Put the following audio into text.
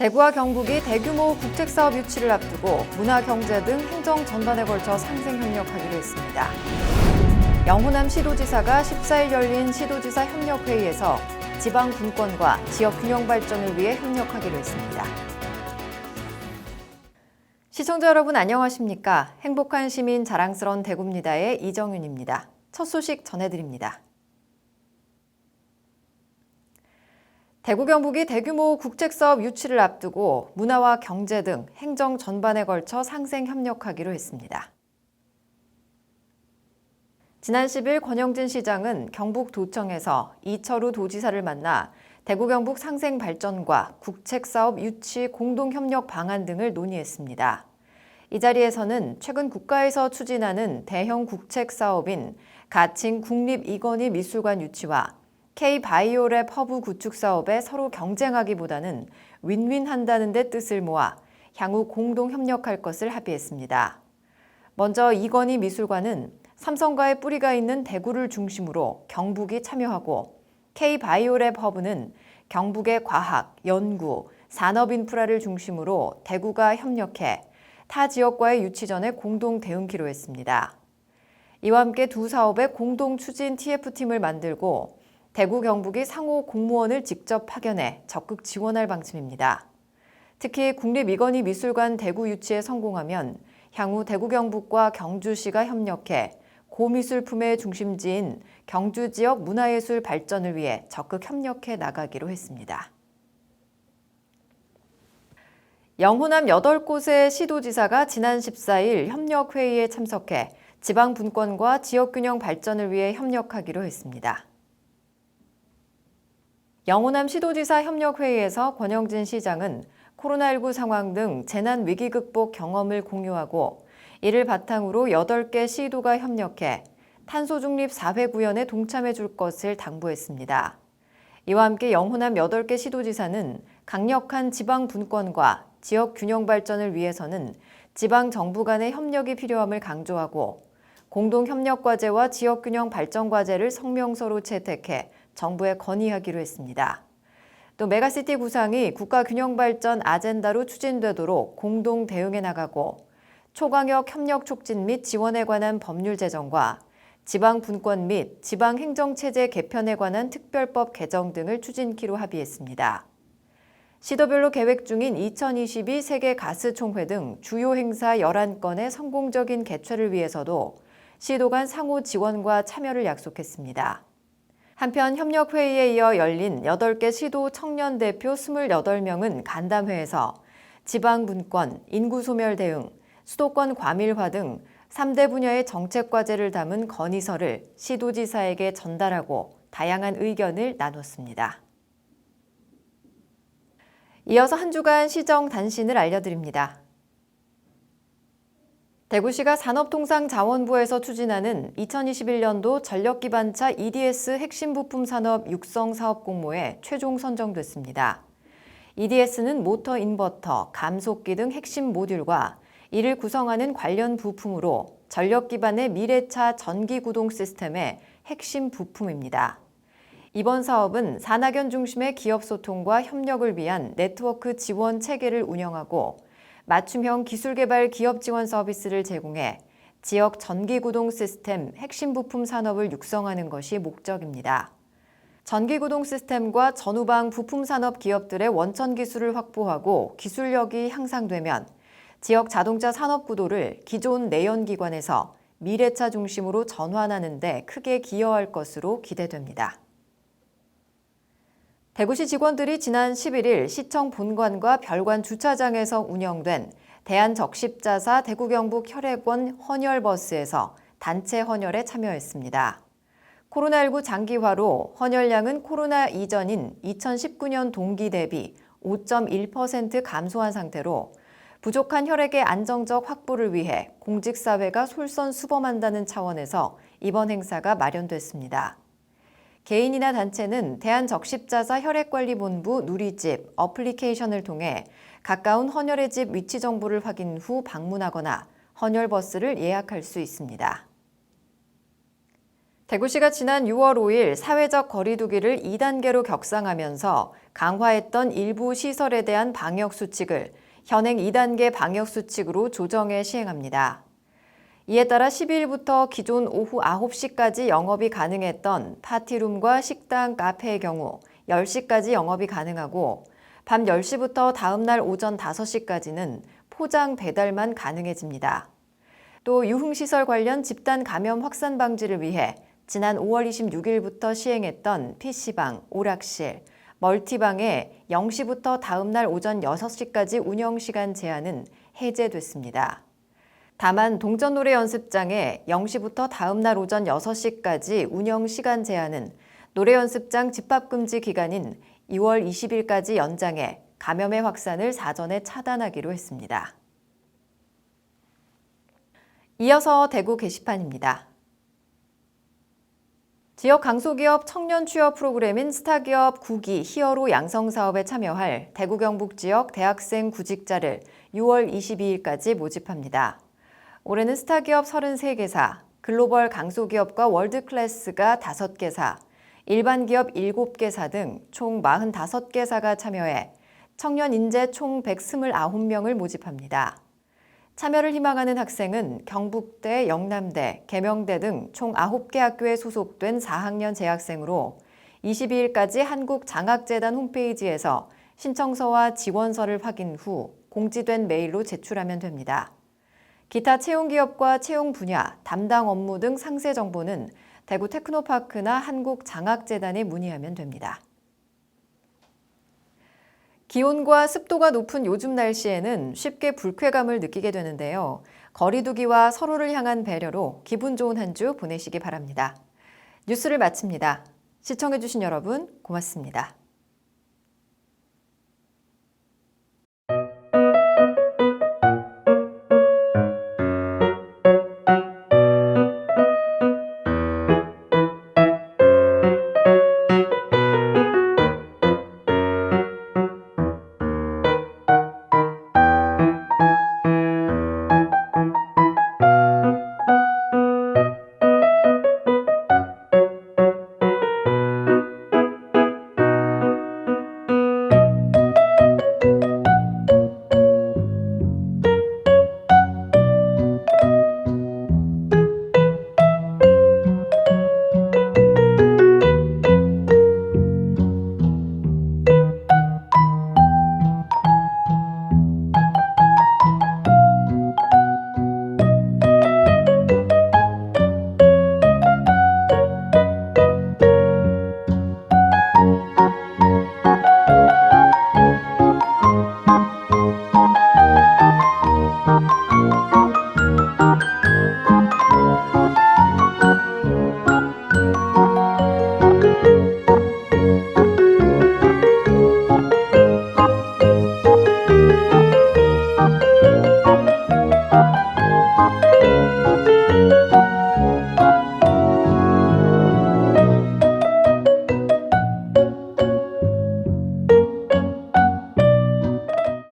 대구와 경북이 대규모 국책사업 유치를 앞두고 문화, 경제 등 행정 전반에 걸쳐 상생 협력하기로 했습니다. 영호남 시도지사가 14일 열린 시도지사 협력회의에서 지방 분권과 지역 균형 발전을 위해 협력하기로 했습니다. 시청자 여러분 안녕하십니까? 행복한 시민 자랑스러운 대구입니다의 이정윤입니다. 첫 소식 전해드립니다. 대구 경북이 대규모 국책사업 유치를 앞두고 문화와 경제 등 행정 전반에 걸쳐 상생 협력하기로 했습니다. 지난 10일 권영진 시장은 경북도청에서 이철우 도지사를 만나 대구 경북 상생 발전과 국책사업 유치 공동협력 방안 등을 논의했습니다. 이 자리에서는 최근 국가에서 추진하는 대형 국책사업인 가칭 국립이건희 미술관 유치와 K-바이오랩 허브 구축 사업에 서로 경쟁하기보다는 윈윈한다는 데 뜻을 모아 향후 공동 협력할 것을 합의했습니다. 먼저 이건희 미술관은 삼성과의 뿌리가 있는 대구를 중심으로 경북이 참여하고 K-바이오랩 허브는 경북의 과학, 연구, 산업 인프라를 중심으로 대구가 협력해 타 지역과의 유치 전에 공동 대응키로 했습니다. 이와 함께 두 사업의 공동 추진 TF팀을 만들고 대구 경북이 상호 공무원을 직접 파견해 적극 지원할 방침입니다. 특히 국립이건희 미술관 대구 유치에 성공하면 향후 대구 경북과 경주시가 협력해 고미술품의 중심지인 경주 지역 문화예술 발전을 위해 적극 협력해 나가기로 했습니다. 영호남 8곳의 시도지사가 지난 14일 협력회의에 참석해 지방 분권과 지역균형 발전을 위해 협력하기로 했습니다. 영호남 시도지사 협력회의에서 권영진 시장은 코로나19 상황 등 재난 위기 극복 경험을 공유하고 이를 바탕으로 8개 시도가 협력해 탄소 중립 사회구현에 동참해 줄 것을 당부했습니다. 이와 함께 영호남 8개 시도지사는 강력한 지방 분권과 지역 균형 발전을 위해서는 지방 정부 간의 협력이 필요함을 강조하고 공동 협력 과제와 지역 균형 발전 과제를 성명서로 채택해 정부에 건의하기로 했습니다. 또 메가시티 구상이 국가균형발전 아젠다로 추진되도록 공동 대응해 나가고 초광역 협력 촉진 및 지원에 관한 법률 제정과 지방 분권 및 지방 행정체제 개편에 관한 특별법 개정 등을 추진키로 합의했습니다. 시도별로 계획 중인 2022 세계 가스 총회 등 주요 행사 11건의 성공적인 개최를 위해서도 시도 간 상호 지원과 참여를 약속했습니다. 한편 협력회의에 이어 열린 8개 시도 청년 대표 28명은 간담회에서 지방분권, 인구소멸 대응, 수도권 과밀화 등 3대 분야의 정책 과제를 담은 건의서를 시도지사에게 전달하고 다양한 의견을 나눴습니다. 이어서 한 주간 시정 단신을 알려드립니다. 대구시가 산업통상자원부에서 추진하는 2021년도 전력기반차 EDS 핵심 부품 산업 육성 사업 공모에 최종 선정됐습니다. EDS는 모터 인버터, 감속기 등 핵심 모듈과 이를 구성하는 관련 부품으로 전력 기반의 미래차 전기 구동 시스템의 핵심 부품입니다. 이번 사업은 산학연 중심의 기업 소통과 협력을 위한 네트워크 지원 체계를 운영하고 맞춤형 기술개발 기업 지원 서비스를 제공해 지역 전기구동 시스템 핵심 부품 산업을 육성하는 것이 목적입니다. 전기구동 시스템과 전후방 부품 산업 기업들의 원천 기술을 확보하고 기술력이 향상되면 지역 자동차 산업 구도를 기존 내연기관에서 미래차 중심으로 전환하는 데 크게 기여할 것으로 기대됩니다. 대구시 직원들이 지난 11일 시청 본관과 별관 주차장에서 운영된 대한적십자사 대구경북 혈액원 헌혈버스에서 단체 헌혈에 참여했습니다. 코로나19 장기화로 헌혈량은 코로나 이전인 2019년 동기 대비 5.1% 감소한 상태로 부족한 혈액의 안정적 확보를 위해 공직사회가 솔선수범한다는 차원에서 이번 행사가 마련됐습니다. 개인이나 단체는 대한적십자사 혈액관리본부 누리집 어플리케이션을 통해 가까운 헌혈의 집 위치 정보를 확인 후 방문하거나 헌혈버스를 예약할 수 있습니다. 대구시가 지난 6월 5일 사회적 거리 두기를 2단계로 격상하면서 강화했던 일부 시설에 대한 방역 수칙을 현행 2단계 방역 수칙으로 조정해 시행합니다. 이에 따라 12일부터 기존 오후 9시까지 영업이 가능했던 파티룸과 식당, 카페의 경우 10시까지 영업이 가능하고 밤 10시부터 다음 날 오전 5시까지는 포장 배달만 가능해집니다. 또 유흥시설 관련 집단 감염 확산 방지를 위해 지난 5월 26일부터 시행했던 PC방, 오락실, 멀티방의 0시부터 다음 날 오전 6시까지 운영시간 제한은 해제됐습니다. 다만 동전 노래 연습장의 0시부터 다음 날 오전 6시까지 운영시간 제한은 노래 연습장 집합금지 기간인 2월 20일까지 연장해 감염의 확산을 사전에 차단하기로 했습니다. 이어서 대구 게시판입니다. 지역 강소기업 청년 취업 프로그램인 스타기업 9기 히어로 양성 사업에 참여할 대구 경북 지역 대학생 구직자를 6월 22일까지 모집합니다. 올해는 스타기업 33개사, 글로벌 강소기업과 월드클래스가 5개사, 일반 기업 7개사 등 총 45개사가 참여해 청년 인재 총 129명을 모집합니다. 참여를 희망하는 학생은 경북대, 영남대, 계명대 등 총 9개 학교에 소속된 4학년 재학생으로 22일까지 한국장학재단 홈페이지에서 신청서와 지원서를 확인 후 공지된 메일로 제출하면 됩니다. 기타 채용기업과 채용 분야, 담당 업무 등 상세 정보는 대구 테크노파크나 한국장학재단에 문의하면 됩니다. 기온과 습도가 높은 요즘 날씨에는 쉽게 불쾌감을 느끼게 되는데요. 거리 두기와 서로를 향한 배려로 기분 좋은 한 주 보내시기 바랍니다. 뉴스를 마칩니다. 시청해주신 여러분 고맙습니다.